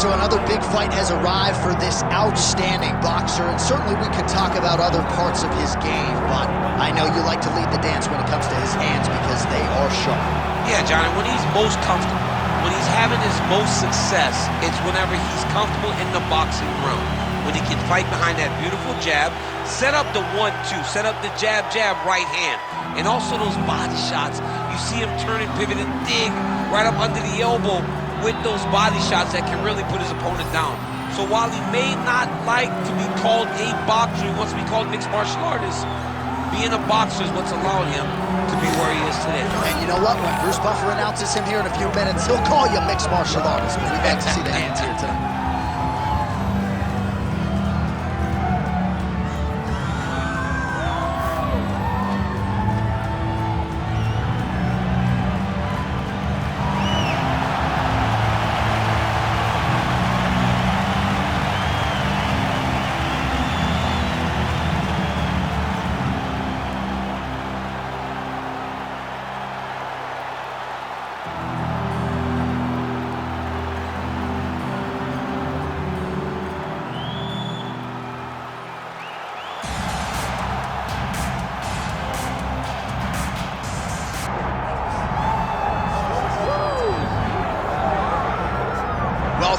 so another big fight has arrived for this outstanding boxer, and certainly we could talk about other parts of his game, but I know you like to lead the dance when it comes to his hands because they are sharp. Yeah, Johnny, when he's most comfortable, when he's having his most success, it's whenever he's comfortable in the boxing room. When he can fight behind that beautiful jab, set up the 1-2, set up the jab, jab, right hand. And also those body shots. You see him turning, pivot, and dig right up under the elbow with those body shots that can really put his opponent down. So while he may not like to be called a boxer, he wants to be called a mixed martial artist, being a boxer is what's allowed him to be where he is today. And you know what? When Bruce Buffer announces him here in a few minutes, he'll call you a mixed martial artist, but we'd like to see the hands here tonight.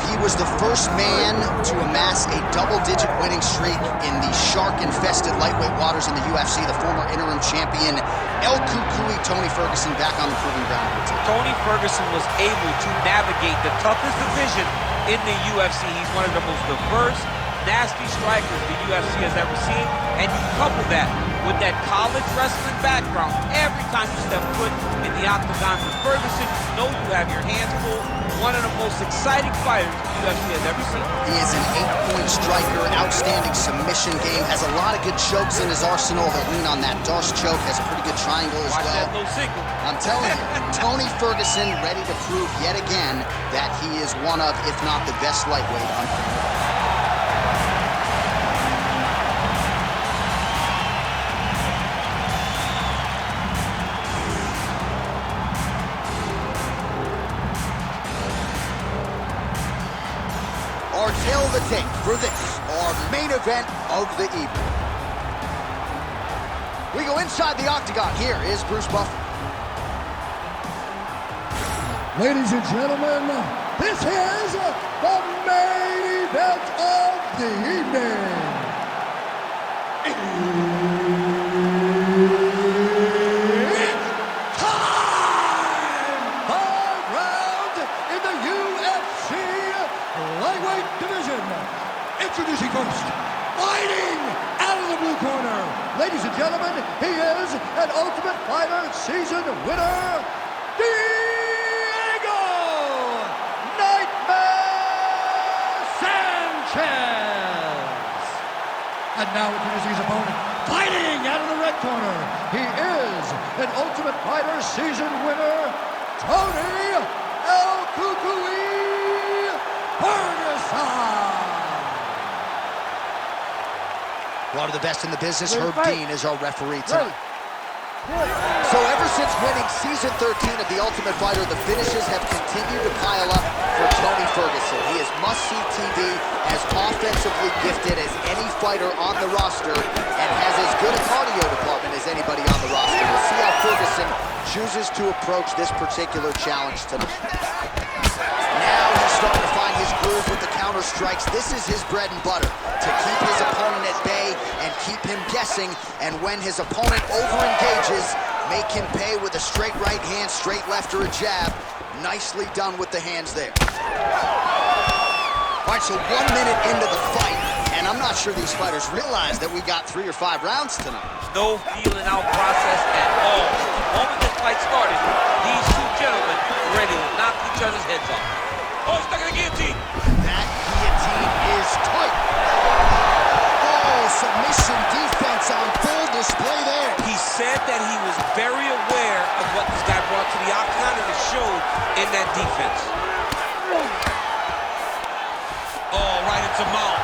He was the first man to amass a double-digit winning streak in the shark-infested lightweight waters in the UFC. The former interim champion, El Cucuy Tony Ferguson, back on the proving ground. Tony Ferguson was able to navigate the toughest division in the UFC. He's one of the most diverse, nasty strikers the UFC has ever seen, and you couple that with that college wrestling background. Every time you step foot in the octagon with Ferguson, you know you have your hands full. One of the most exciting fighters the UFC has ever seen. He is an 8-point striker, outstanding submission game, has a lot of good chokes in his arsenal. He'll lean on that Doss choke, has a pretty good triangle as Watch well. That low single. I'm telling you, Tony Ferguson ready to prove yet again that he is one of, if not the best lightweight on planet. Our tail of the tape for this, our main event of the evening. We go inside the octagon. Here is Bruce Buffer. Ladies and gentlemen, this is the main event of the evening. It's time! 5 rounds in the UFC lightweight division. Introducing first, fighting out of the blue corner. Ladies and gentlemen, he is an Ultimate Fighter season winner, Diego Nightmare Sanchez. And now introducing his opponent, fighting out of the red corner. He is an Ultimate Fighter season winner, Tony El Cucuy Ferguson. One of the best in the business, Herb Dean, is our referee tonight. So ever since winning season 13 of The Ultimate Fighter, the finishes have continued to pile up for Tony Ferguson. He is must-see TV, as offensively gifted as any fighter on the roster, and has as good a cardio department as anybody on the roster. We'll see how Ferguson chooses to approach this particular challenge tonight. Now he's starting to find his groove with the counter strikes. This is his bread and butter, to keep his opponent at bay and keep him guessing, and when his opponent over-engages, make him pay with a straight right hand, straight left, or a jab. Nicely done with the hands there. All right, so 1 minute into the fight, and I'm not sure these fighters realize that we got 3 or 5 rounds tonight. No feeling out process at all. The moment this fight started, these two gentlemen were ready to knock each other's heads off. Oh, he's stuck in the guillotine. That guillotine is tight. Oh, submission defense on full display there. He said that he was very aware of what this guy brought to the octagon, and it showed in that defense. Oh, right into mount.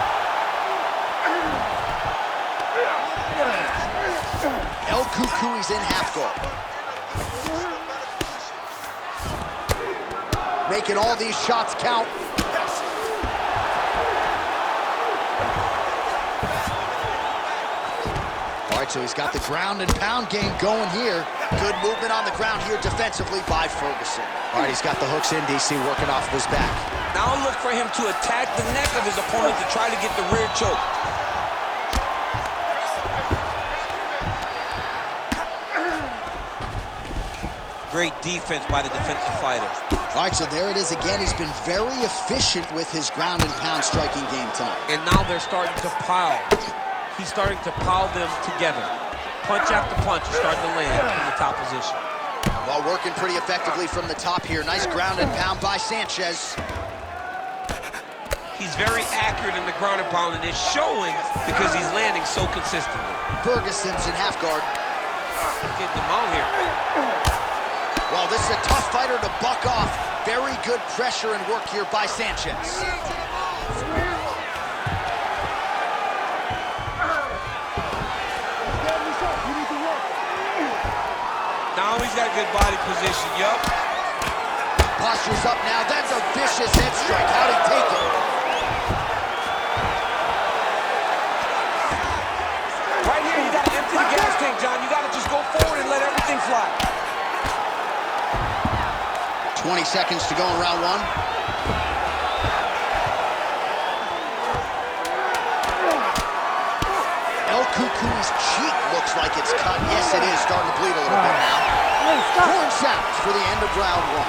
El Cucuy's in half guard. Making all these shots count. All right, so he's got the ground and pound game going here. Good movement on the ground here defensively by Ferguson. All right, he's got the hooks in, DC, working off of his back. Now look for him to attack the neck of his opponent to try to get the rear choke. Great defense by the defensive fighter. All right, so there it is again. He's been very efficient with his ground and pound striking game tonight. And now they're starting to pile. He's starting to pile them together. Punch after punch is starting to land in the top position. Well, working pretty effectively from the top here. Nice ground and pound by Sanchez. He's very accurate in the ground and pound, and it's showing because he's landing so consistently. Ferguson's in half guard. Get them out here. Well, this is a tough fighter to buck off. Very good pressure and work here by Sanchez. Now he's got good body position, yup. Posture's up now. That's a vicious head strike. How'd he take it? Right here, you gotta empty the gas tank, John. You gotta just go forward and let everything fly. 20 seconds to go in round one. El Cucuy's cheek looks like it's cut. Yes, it is. Starting to bleed a little bit now. Horn sounds for the end of round one.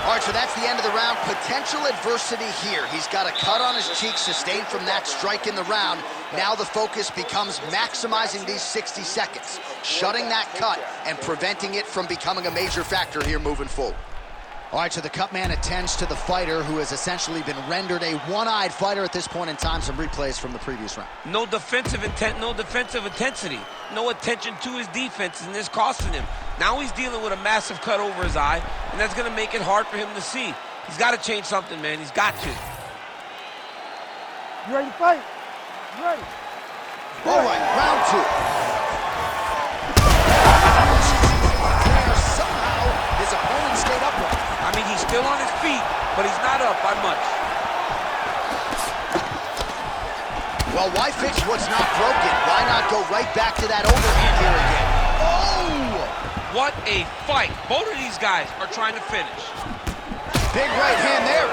All right, so that's the end of the round. Potential adversity here. He's got a cut on his cheek sustained from that strike in the round. Now the focus becomes maximizing these 60 seconds, shutting that cut and preventing it from becoming a major factor here moving forward. All right, so the cut man attends to the fighter who has essentially been rendered a one-eyed fighter at this point in time. Some replays from the previous round. No defensive intent, no defensive intensity. No attention to his defense, and this costing him. Now he's dealing with a massive cut over his eye, and that's going to make it hard for him to see. He's got to change something, man. He's got to. You ready to fight? You ready? All right, round two. Somehow, his opponent stayed upright. I mean, he's still on his feet, but he's not up by much. Well, why fix what's not broken? Why not go right back to that overhand here again? Oh! What a fight. Both of these guys are trying to finish. Big right hand there.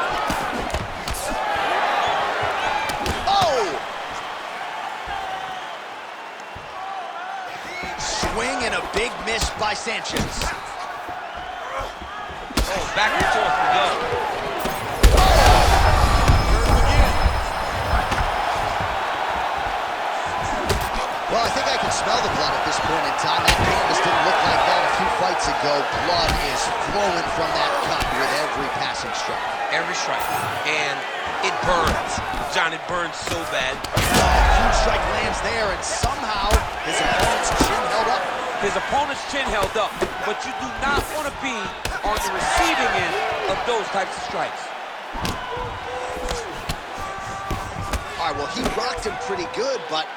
Oh! Swing and a big miss by Sanchez. Oh, back and forth we go. Well, I think I can smell the blood at this point in time. That canvas didn't look like that a few fights ago. Blood is flowing from that cut with every passing strike. Every strike. And it burns. John, it burns so bad. Huge strike lands there, and somehow his opponent's chin held up. His opponent's chin held up, but you do not want to be on the receiving end of those types of strikes. All right, well, he rocked him pretty good, but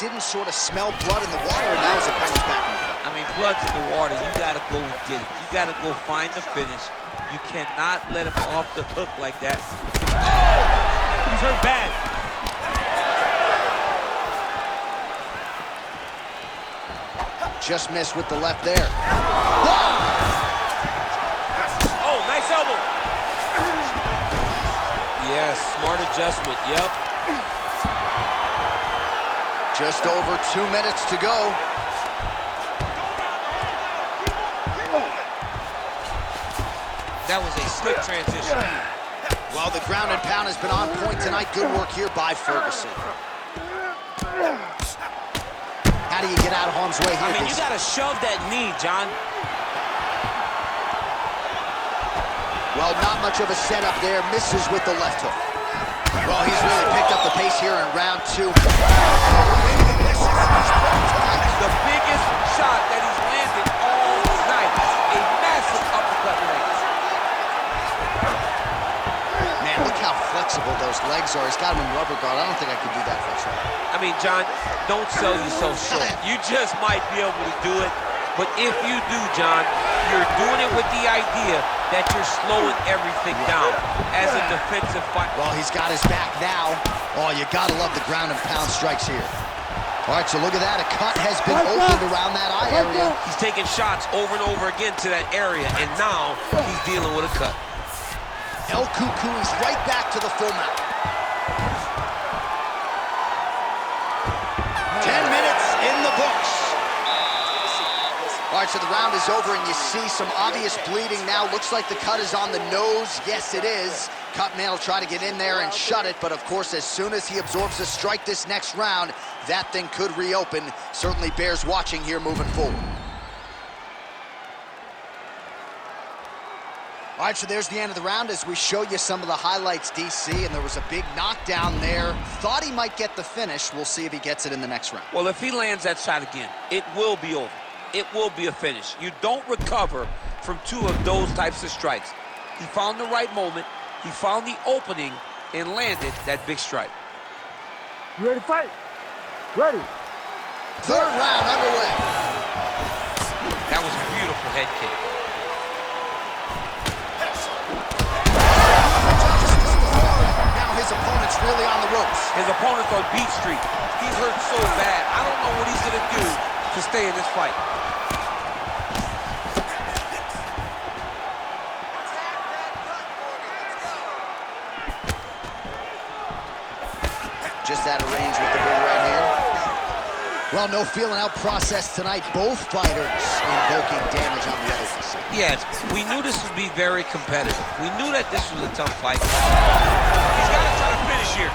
didn't sort of smell blood in the water, and now his opponent's back. I mean, blood's in the water. You got to go and get it. You got to go find the finish. You cannot let him off the hook like that. Oh! He's hurt bad. Just missed with the left there. Oh, nice elbow. Yes, smart adjustment, yep. Just over 2 minutes to go. That was a slick transition. Well, the ground and pound has been on point tonight. Good work here by Ferguson. How do you get out of harm's way here? I mean, you got to shove that knee, John. Well, not much of a setup there. Misses with the left hook. Well, he's really picked up the pace here in round two. The biggest shot that he's landed all night. A massive uppercut range. Man, look how flexible those legs are. He's got him in rubber guard. I don't think I could do that for sure. I mean, John, don't sell yourself short. You just might be able to do it. But if you do, John, you're doing it with the idea that you're slowing everything down as a defensive fighter. Well, he's got his back now. Oh, you gotta love the ground and pound strikes here. All right, so look at that. A cut has been opened around that eye area. He's taking shots over and over again to that area, and now he's dealing with a cut. El Cucuy's right back to the full mount. 10 minutes in the books. All right, so the round is over, and you see some obvious bleeding now. Looks like the cut is on the nose. Yes, it is. Cutman will try to get in there and shut it, but of course, as soon as he absorbs a strike this next round, that thing could reopen. Certainly bears watching here moving forward. All right, so there's the end of the round as we show you some of the highlights, DC, and there was a big knockdown there. Thought he might get the finish. We'll see if he gets it in the next round. Well, if he lands that shot again, it will be over. It will be a finish. You don't recover from two of those types of strikes. He found the right moment, he found the opening, and landed that big strike. You ready to fight? Ready. Third round underway. That was a beautiful head kick. Now his opponent's really on the ropes. His opponent's on beat street. He's hurt so bad. I don't know what he's going to do to stay in this fight. Just out of range with the big right hand. Well, no feeling out process tonight. Both fighters invoking damage on the other side. Yes, we knew this would be very competitive. We knew that this was a tough fight. He's got to try to finish here.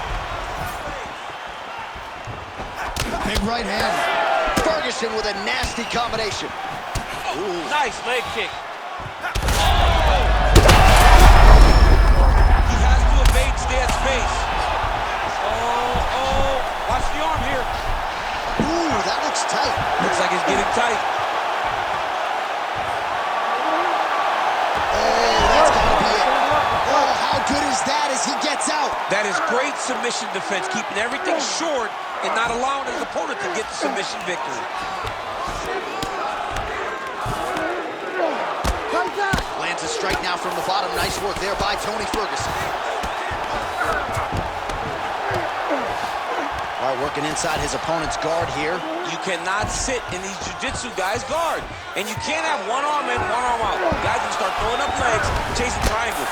Big right hand. Ferguson with a nasty combination. Ooh. Nice leg kick. He has to evade, stay at space. Watch the arm here. Ooh, that looks tight. Looks like it's getting tight. Oh, that's gotta be it. Oh, how good is that as he gets out? That is great submission defense, keeping everything short and not allowing his opponent to get the submission victory. Lands a strike now from the bottom. Nice work there by Tony Ferguson. All right, working inside his opponent's guard here. You cannot sit in these jiu-jitsu guys' guard. And you can't have one arm in, one arm out. Guys can start throwing up legs, chasing triangles.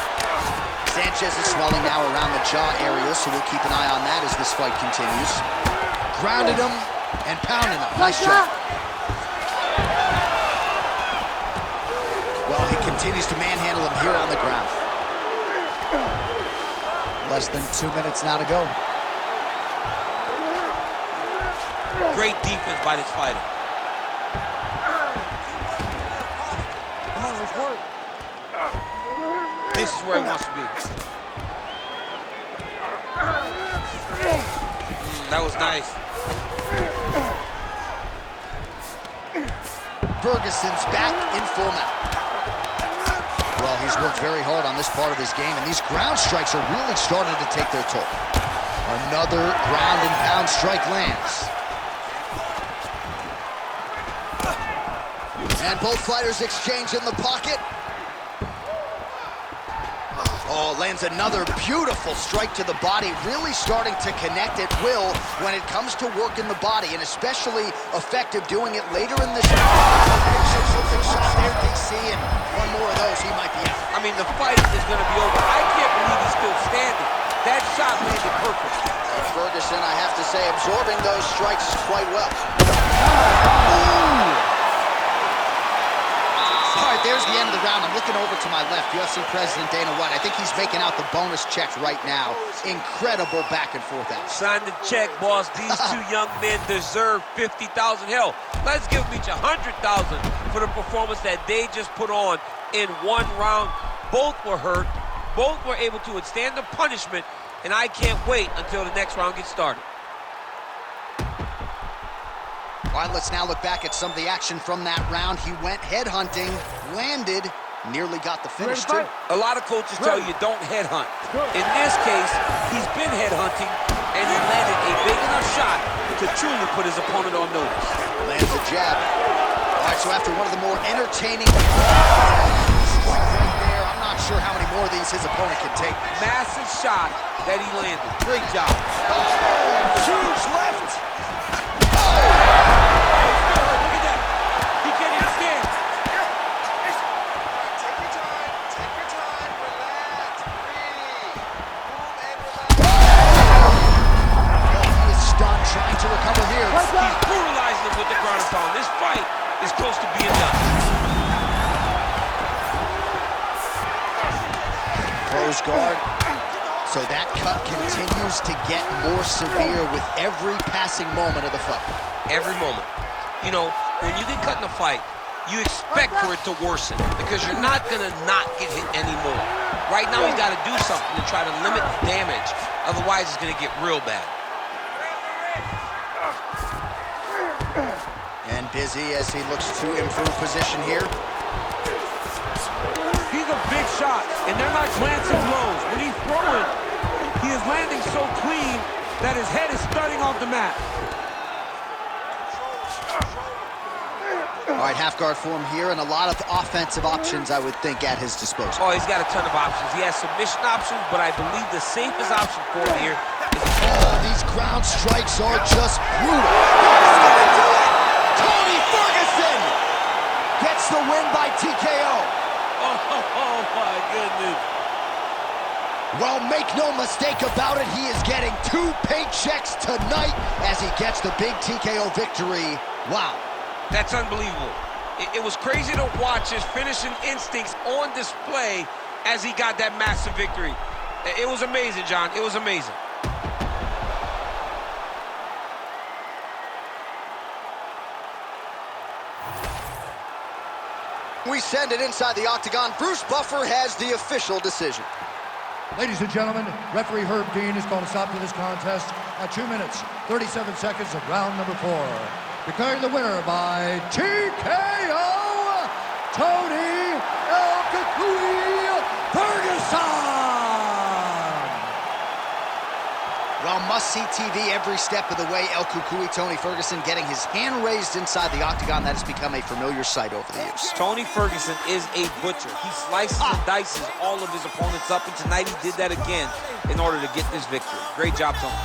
Sanchez is swelling now around the jaw area, so we'll keep an eye on that as this fight continues. Grounded him and pounding him. Nice job. Well, he continues to manhandle him here on the ground. Less than 2 minutes now to go. Great defense by this fighter. Come on, let's work. This is where he wants to be. That was nice. Ferguson's back in full mount. Well, he's worked very hard on this part of his game, and these ground strikes are really starting to take their toll. Another ground and pound strike lands. And both fighters exchange in the pocket. Oh, lands another beautiful strike to the body, really starting to connect at will when it comes to work in the body, and especially effective doing it later in this big shot there, DC, and one more of those, he might be out. I mean, the fight is going to be over. I can't believe he's still standing. That shot landed perfect. Ferguson, I have to say, absorbing those strikes quite well. Ooh. All right, there's the end of the round. I'm looking over to my left, UFC President Dana White. I think he's making out the bonus check right now. Incredible back and forth action. Sign the check, boss. These two young men deserve $50,000. Hell, let's give them each $100,000 for the performance that they just put on in one round. Both were hurt. Both were able to withstand the punishment, and I can't wait until the next round gets started. All right, let's now look back at some of the action from that round. He went headhunting, landed, nearly got the finish too. A lot of coaches tell you don't headhunt. In this case, he's been headhunting, and he landed a big enough shot to truly put his opponent on notice. Lands a jab. All right, so after one of the more entertaining strike right there, I'm not sure how many more of these his opponent can take. Massive shot that he landed. Great job. Oh, huge left. Oh, is close to being done. Close guard. So that cut continues to get more severe with every passing moment of the fight. Every moment. You know, when you get cut in a fight, you expect for it to worsen because you're not going to not get hit anymore. Right now, he's got to do something to try to limit the damage. Otherwise, it's going to get real bad. And busy as he looks to improve position here. He's a big shot, and they're not glancing blows. When he's throwing, he is landing so clean that his head is starting off the mat. All right, half guard form here, and a lot of offensive options, I would think, at his disposal. Oh, he's got a ton of options. He has submission options, but I believe the safest option for him here is... Oh, these ground strikes are just brutal. He's gonna do it! Tony Ferguson gets the win by TKO. Oh my goodness. Well, make no mistake about it, he is getting 2 paychecks tonight as he gets the big TKO victory. Wow. That's unbelievable. It was crazy to watch his finishing instincts on display as he got that massive victory. It was amazing, John. It was amazing. We send it inside the octagon. Bruce Buffer has the official decision. Ladies and gentlemen, referee Herb Dean has called a stop to this contest at 2 minutes, 37 seconds of round number 4. Declaring the winner by TKO, Tony Ferguson! Well, must-see TV every step of the way. El Cucuy, Tony Ferguson, getting his hand raised inside the octagon. That has become a familiar sight over the years. Tony Ferguson is a butcher. He slices and dices all of his opponents up, and tonight he did that again in order to get this victory. Great job, Tony.